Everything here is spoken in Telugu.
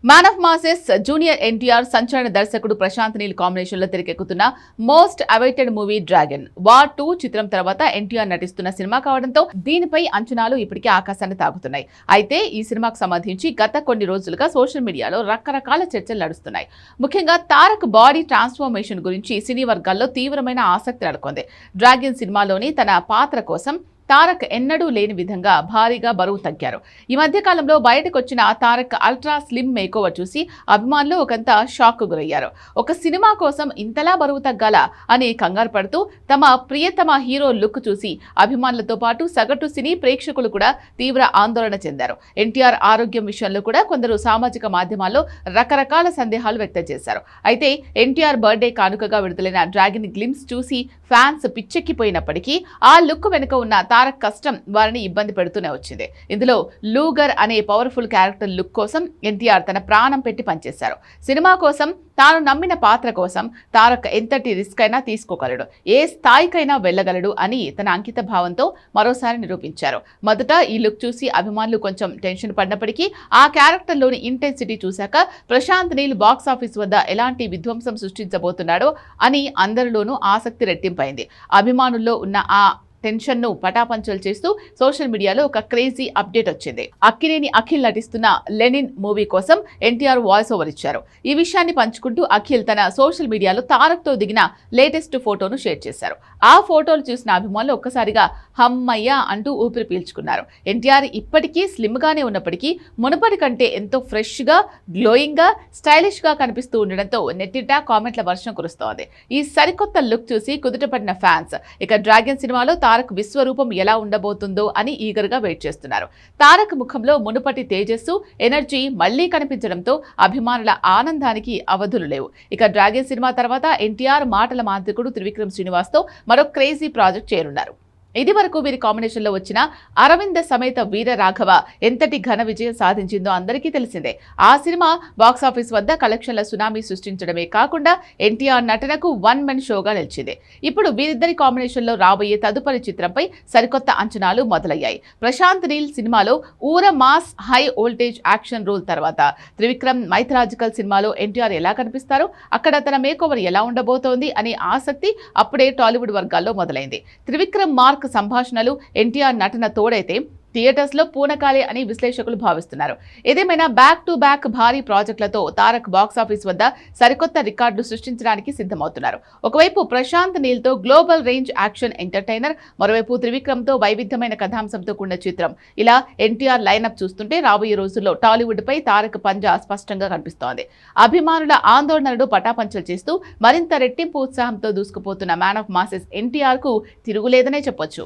Man of masses junior NTR సంచలన దర్శకుడు ప్రశాంత్ నీల్ కాంబినేషన్ లో తెరకెక్కుతున్న most awaited movie dragon war 2 చిత్రం తర్వాత ఎన్టీఆర్ నటిస్తున్న సినిమా కావడంతో దీనిపై అంచనాలు ఇప్పటికే ఆకాశాన్ని తాకుతున్నాయి. అయితే ఈ సినిమాకు సంబంధించి గత కొన్ని రోజులుగా సోషల్ మీడియాలో రకరకాల చర్చలు నడుస్తున్నాయి. ముఖ్యంగా తారక్ బాడీ ట్రాన్స్ఫర్మేషన్ గురించి సినీ వర్గాల్లో తీవ్రమైన ఆసక్తి నెలకొంది. డ్రాగన్ సినిమాలోని తన పాత్ర కోసం తారక్ ఎన్నడూ లేని విధంగా భారీగా బరువు తగ్గారు. ఈ మధ్య కాలంలో బయటకు వచ్చిన తారక్ అల్ట్రా స్లిమ్ మేకోవర్ చూసి అభిమానులు ఒకంత షాక్ గురయ్యారు. ఒక సినిమా కోసం ఇంతలా బరువు తగ్గాలా అని కంగారు పడుతూ తమ ప్రియతమ హీరో లుక్ చూసి అభిమానులతో పాటు సగటు సినీ ప్రేక్షకులు కూడా తీవ్ర ఆందోళన చెందారు. ఎన్టీఆర్ ఆరోగ్యం విషయంలో కూడా కొందరు సామాజిక మాధ్యమాల్లో రకరకాల సందేహాలు వ్యక్తం చేశారు. అయితే ఎన్టీఆర్ బర్త్డే కానుకగా విడుదలైన డ్రాగన్ గ్లిమ్స్ చూసి ఫ్యాన్స్ పిచ్చెక్కిపోయినప్పటికీ ఆ లుక్ వెనుక ఉన్న తారక్ కష్టం వారిని ఇబ్బంది పెడుతూనే వచ్చింది. ఇందులో లూగర్ అనే పవర్ఫుల్ క్యారెక్టర్ లుక్ కోసం ఎన్టీఆర్ తన ప్రాణం పెట్టి పనిచేశారు. సినిమా కోసం తాను నమ్మిన పాత్ర కోసం తారక్ ఎంతటి రిస్క్ అయినా తీసుకోగలడు, ఏ స్థాయికైనా వెళ్ళగలడు అని తన అంకిత భావంతో మరోసారి నిరూపించారు. మొదట ఈ లుక్ చూసి అభిమానులు కొంచెం టెన్షన్ పడినప్పటికీ ఆ క్యారెక్టర్లోని ఇంటెన్సిటీ చూశాక ప్రశాంత్ నీల్ బాక్సాఫీస్ వద్ద ఎలాంటి విధ్వంసం సృష్టించబోతున్నాడో అని అందరిలోనూ ఆసక్తి రెట్టింపైంది. అభిమానుల్లో ఉన్న ఆ టెన్షన్ ను పటాపంచలు చేస్తూ సోషల్ మీడియాలో ఒక క్రేజీ అప్డేట్ వచ్చింది. అక్కినేని అఖిల్ నటిస్తున్న లెనిన్ మూవీ కోసం ఎన్టీఆర్ వాయిస్ ఓవర్ ఇచ్చారు. ఈ విషయాన్ని పంచుకుంటూ అఖిల్ తన సోషల్ మీడియాలో తారక్ తో దిగిన లేటెస్ట్ ఫోటోను షేర్ చేశారు. ఆ ఫోటోలు చూసిన అభిమానులు ఒక్కసారిగా హమ్మయ్య అంటూ ఊపిరి పీల్చుకున్నారు. ఎన్టీఆర్ ఇప్పటికీ స్లిమ్ గానే ఉన్నప్పటికీ మునుపటి కంటే ఎంతో ఫ్రెష్ గా, గ్లోయింగ్ గా, స్టైలిష్ గా కనిపిస్తూ ఉండడంతో నెట్టిట కామెంట్ల వర్షం కురుస్తోంది. ఈ సరికొత్త లుక్ చూసి కుదుటపడిన ఫ్యాన్స్ ఇక డ్రాగన్ సినిమాలో తారక్ విశ్వరూపం ఎలా ఉండబోతుందో అని ఈగర్గా వెయిట్ చేస్తున్నారు. తారక్ ముఖంలో మునుపటి తేజస్సు, ఎనర్జీ మళ్లీ కనిపించడంతో అభిమానుల ఆనందానికి అవధులు లేవు. ఇక డ్రాగన్ సినిమా తర్వాత ఎన్టీఆర్ మాటల మాంత్రికుడు త్రివిక్రమ్ శ్రీనివాస్ తో మరో క్రేజీ ప్రాజెక్ట్ చేరున్నారు. ఇది వరకు వీరి కాంబినేషన్లో వచ్చిన అరవింద సమేత వీర రాఘవ ఎంతటి ఘన విజయం సాధించిందో అందరికీ తెలిసిందే. ఆ సినిమా బాక్సాఫీస్ వద్ద కలెక్షన్ల సునామీ సృష్టించడమే కాకుండా ఎన్టీఆర్ నటనకు వన్ మెన్ షోగా నిలిచింది. ఇప్పుడు వీరిద్దరి కాంబినేషన్లో రాబోయే తదుపరి చిత్రంపై సరికొత్త అంచనాలు మొదలయ్యాయి. ప్రశాంత్ నీల్ సినిమాలో ఊర mass high voltage action role తర్వాత త్రివిక్రమ్ మైథలాజికల్ సినిమాలో ఎన్టీఆర్ ఎలా కనిపిస్తారు, అక్కడ తన మేకోవర్ ఎలా ఉండబోతోంది అనే ఆసక్తి అప్పుడే టాలీవుడ్ వర్గాల్లో మొదలైంది. త్రివిక్రమ్ మార్క్ సంభాషణలు, ఎన్టీఆర్ నటన తోడైతే థియేటర్స్ లో పూనకాలే అని విశ్లేషకులు భావిస్తున్నారు. ఏదేమైనా బ్యాక్ టు బ్యాక్ భారీ ప్రాజెక్టులతో తారక్ బాక్సాఫీస్ వద్ద సరికొత్త రికార్డులు సృష్టించడానికి సిద్ధమవుతున్నారు. ఒకవైపు ప్రశాంత్ నీల్ తో గ్లోబల్ రేంజ్ యాక్షన్ ఎంటర్టైనర్, మరోవైపు త్రివిక్రమ్ తో వైవిధ్యమైన కథాంశంతో కూడిన చిత్రం. ఇలా ఎన్టీఆర్ లైనప్ చూస్తుంటే రాబోయే రోజుల్లో టాలీవుడ్ పై తారక్ పంజా స్పష్టంగా కనిపిస్తోంది. అభిమానుల ఆందోళనలు పటాపంచలు చేస్తూ మరింత రెట్టింపు ఉత్సాహంతో దూసుకుపోతున్న మ్యాన్ ఆఫ్ మాసెస్ ఎన్టీఆర్ కు తిరుగులేదనే చెప్పొచ్చు.